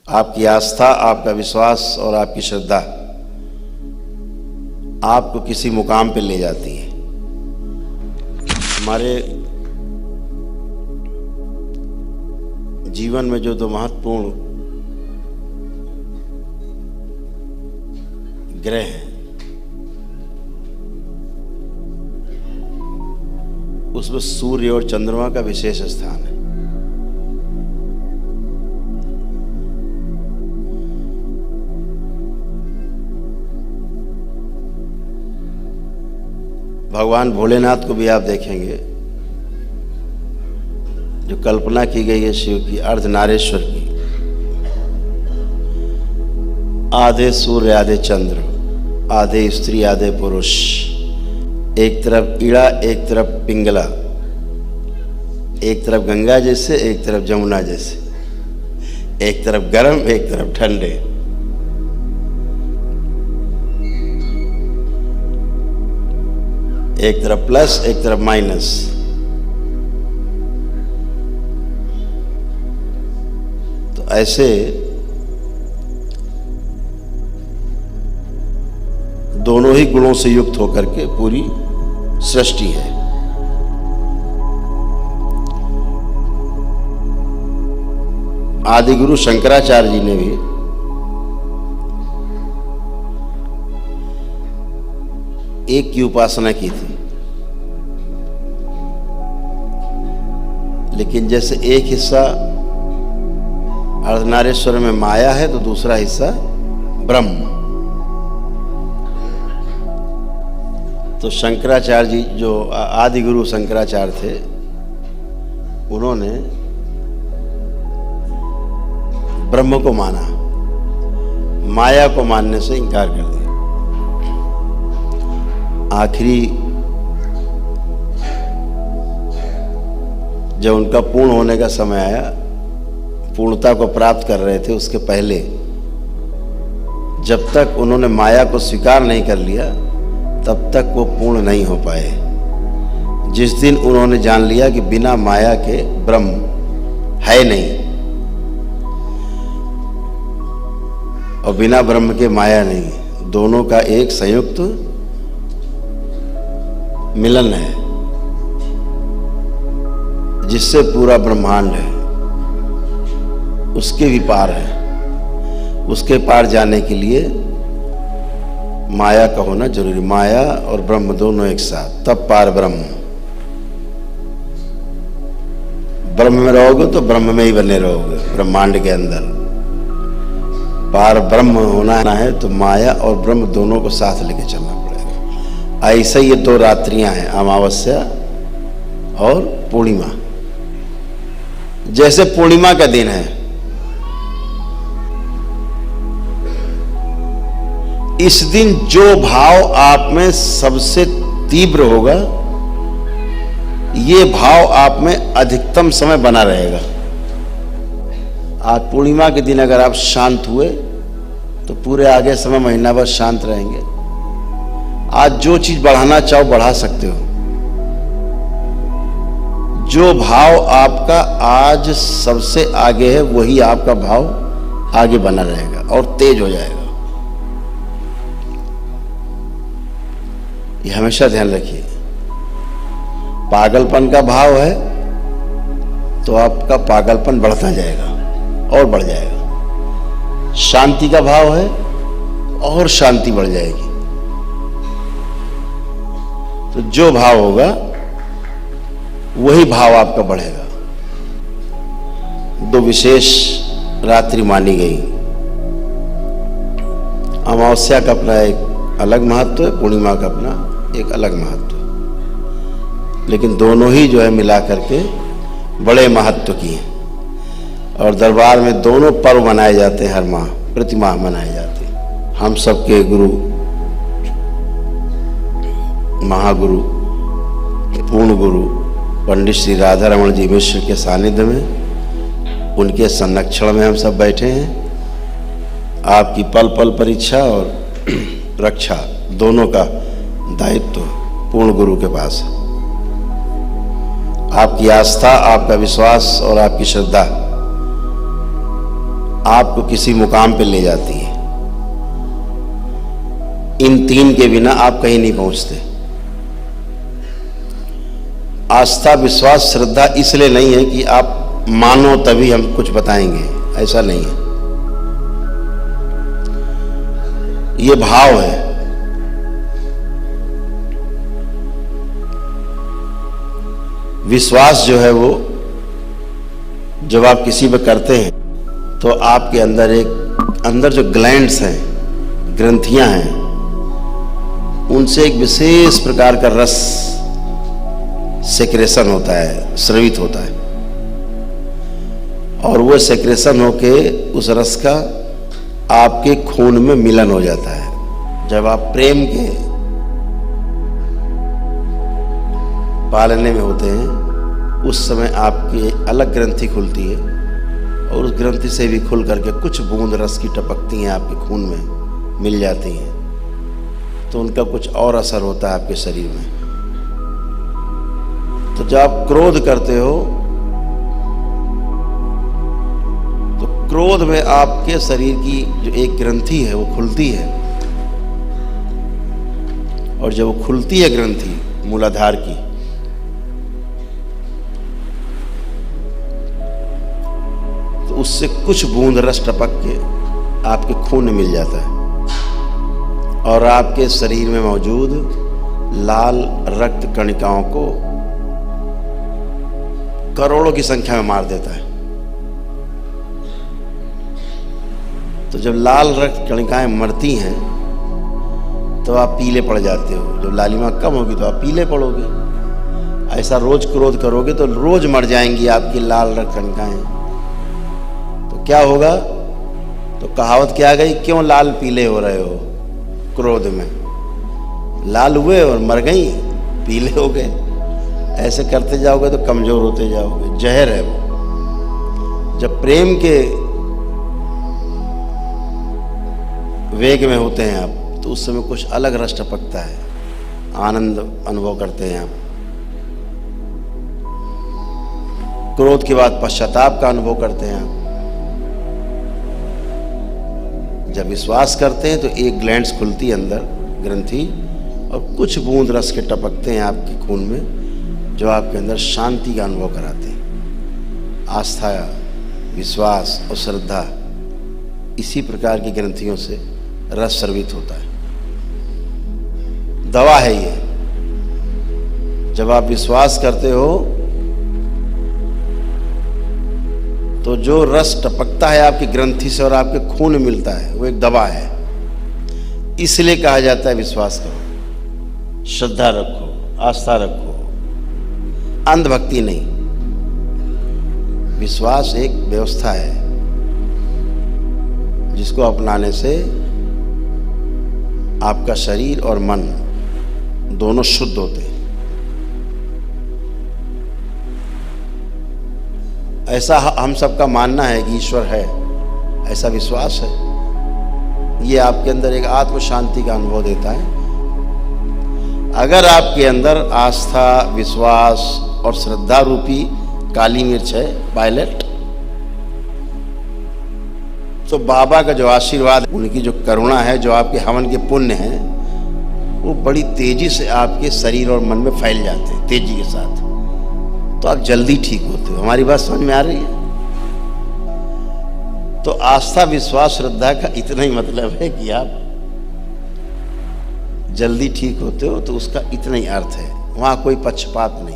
आपकी आस्था, आपका विश्वास और आपकी श्रद्धा आपको किसी मुकाम पे ले जाती है। हमारे जीवन में जो दो महत्वपूर्ण ग्रह हैं, उसमें सूर्य और चंद्रमा का विशेष स्थान है। भगवान भोलेनाथ को भी आप देखेंगे, जो कल्पना की गई है शिव की, अर्धनारेश्वर की, आधे सूर्य आधे चंद्र, आधे स्त्री आधे पुरुष, एक तरफ ईड़ा एक तरफ पिंगला, एक तरफ गंगा जैसे एक तरफ जमुना जैसे, एक तरफ गर्म एक तरफ ठंडे। एक तरफ प्लस एक तरफ माइनस। तो ऐसे दोनों ही गुणों से युक्त होकर के पूरी सृष्टि है। आदि गुरु शंकराचार्य जी ने भी एक की उपासना की थी, लेकिन जैसे एक हिस्सा अर्धनारेश्वर में माया है तो दूसरा हिस्सा ब्रह्म। तो शंकराचार्य जी, जो आदि गुरु शंकराचार्य थे, उन्होंने ब्रह्म को माना, माया को मानने से इनकार कर दिया। आखिरी जब उनका पूर्ण होने का समय आया, पूर्णता को प्राप्त कर रहे थे, उसके पहले जब तक उन्होंने माया को स्वीकार नहीं कर लिया तब तक वो पूर्ण नहीं हो पाए। जिस दिन उन्होंने जान लिया कि बिना माया के ब्रह्म है नहीं और बिना ब्रह्म के माया नहीं, दोनों का एक संयुक्त मिलन है जिससे पूरा ब्रह्मांड है, उसके भी पार है। उसके पार जाने के लिए माया का होना जरूरी। माया और ब्रह्म दोनों एक साथ, तब पार ब्रह्म। ब्रह्म में रहोगे तो ब्रह्म में ही बने रहोगे, ब्रह्मांड के अंदर। पार ब्रह्म होना है तो माया और ब्रह्म दोनों को साथ लेके चलना पड़ेगा। ऐसे ये दो रात्रियां हैं, अमावस्या और पूर्णिमा। जैसे पूर्णिमा का दिन है, इस दिन जो भाव आप में सबसे तीव्र होगा, ये भाव आप में अधिकतम समय बना रहेगा। आज पूर्णिमा के दिन अगर आप शांत हुए तो पूरे आगे समय महीना भर शांत रहेंगे। आज जो चीज बढ़ाना चाहो बढ़ा सकते हो। जो भाव आपका आज सबसे आगे है वही आपका भाव आगे बना रहेगा और तेज हो जाएगा। ये हमेशा ध्यान रखिए। पागलपन का भाव है तो आपका पागलपन बढ़ता जाएगा और बढ़ जाएगा। शांति का भाव है और शांति बढ़ जाएगी। तो जो भाव होगा वही भाव आपका बढ़ेगा। दो विशेष रात्रि मानी गई। अमावस्या का अपना एक अलग महत्व है, पूर्णिमा का अपना एक अलग महत्व है, लेकिन दोनों ही जो है मिला करके बड़े महत्व की हैं। और दरबार में दोनों पर्व मनाए जाते हैं, हर माह प्रति माह मनाए जाते हैं। हम सबके गुरु महागुरु पूर्ण गुरु पंडित श्री राधा रमण जी मिश्र के सानिध्य में, उनके संरक्षण में हम सब बैठे हैं। आपकी पल पल परीक्षा और रक्षा दोनों का दायित्व पूर्ण गुरु के पास है। आपकी आस्था, आपका विश्वास और आपकी श्रद्धा आपको किसी मुकाम पे ले जाती है। इन तीन के बिना आप कहीं नहीं पहुंचते। आस्था, विश्वास, श्रद्धा इसलिए नहीं है कि आप मानो तभी हम कुछ बताएंगे, ऐसा नहीं है। ये भाव है। विश्वास जो है वो जब आप किसी पे करते हैं तो आपके अंदर जो ग्लैंड्स हैं, ग्रंथियां हैं, उनसे एक विशेष प्रकार का रस सेक्रेशन होता है, स्रवित होता है, और वो सेक्रेशन होके उस रस का आपके खून में मिलन हो जाता है। जब आप प्रेम के पालने में होते हैं उस समय आपकी अलग ग्रंथि खुलती है और उस ग्रंथि से भी खुल करके कुछ बूंद रस की टपकती हैं, आपके खून में मिल जाती हैं, तो उनका कुछ और असर होता है आपके शरीर में। तो जब आप क्रोध करते हो तो क्रोध में आपके शरीर की जो एक ग्रंथि है वो खुलती है, और जब वो खुलती है ग्रंथि मूलाधार की, तो उससे कुछ बूंद रस टपक के आपके खून में मिल जाता है और आपके शरीर में मौजूद लाल रक्त कणिकाओं को करोड़ों की संख्या में मार देता है। तो जब लाल रक्त कणिकाएं मरती हैं तो आप पीले पड़ जाते हो। जब लालिमा कम होगी तो आप पीले पड़ोगे। ऐसा रोज क्रोध करोगे तो रोज मर जाएंगी आपकी लाल रक्त कणिकाएं। तो क्या होगा? तो कहावत क्या आ गई, क्यों लाल पीले हो रहे हो क्रोध में? लाल हुए और मर गई, पीले हो गए। ऐसे करते जाओगे तो कमजोर होते जाओगे। जहर है वो। जब प्रेम के वेग में होते हैं आप तो उस समय कुछ अलग रस टपकता है, आनंद अनुभव करते हैं आप। क्रोध के बाद पश्चाताप का अनुभव करते हैं आप। जब विश्वास करते हैं तो एक ग्लैंड्स खुलती है अंदर ग्रंथि और कुछ बूंद रस के टपकते हैं आपके खून में जो आपके अंदर शांति का अनुभव कराते हैं। आस्था, विश्वास और श्रद्धा, इसी प्रकार की ग्रंथियों से रस स्रवित होता है। दवा है ये। जब आप विश्वास करते हो तो जो रस टपकता है आपकी ग्रंथि से और आपके खून में मिलता है वो एक दवा है। इसलिए कहा जाता है विश्वास करो, श्रद्धा रखो, आस्था रखो, अंधभक्ति नहीं। विश्वास एक व्यवस्था है जिसको अपनाने से आपका शरीर और मन दोनों शुद्ध होते हैं। ऐसा हम सबका मानना है कि ईश्वर है, ऐसा विश्वास है। ये आपके अंदर एक आत्म शांति का अनुभव देता है। अगर आपके अंदर आस्था, विश्वास और श्रद्धा रूपी काली मिर्च है, वायलेट, तो बाबा का जो आशीर्वाद, उनकी जो करुणा है, जो आपके हवन के पुण्य हैं, वो बड़ी तेजी से आपके शरीर और मन में फैल जाते हैं, तेजी के साथ। तो आप जल्दी ठीक होते हो। हमारी बात समझ में आ रही है? तो आस्था, विश्वास, श्रद्धा का इतना ही मतलब है कि आप जल्दी ठीक होते हो, तो उसका इतना ही अर्थ है। वहां कोई पक्षपात नहीं।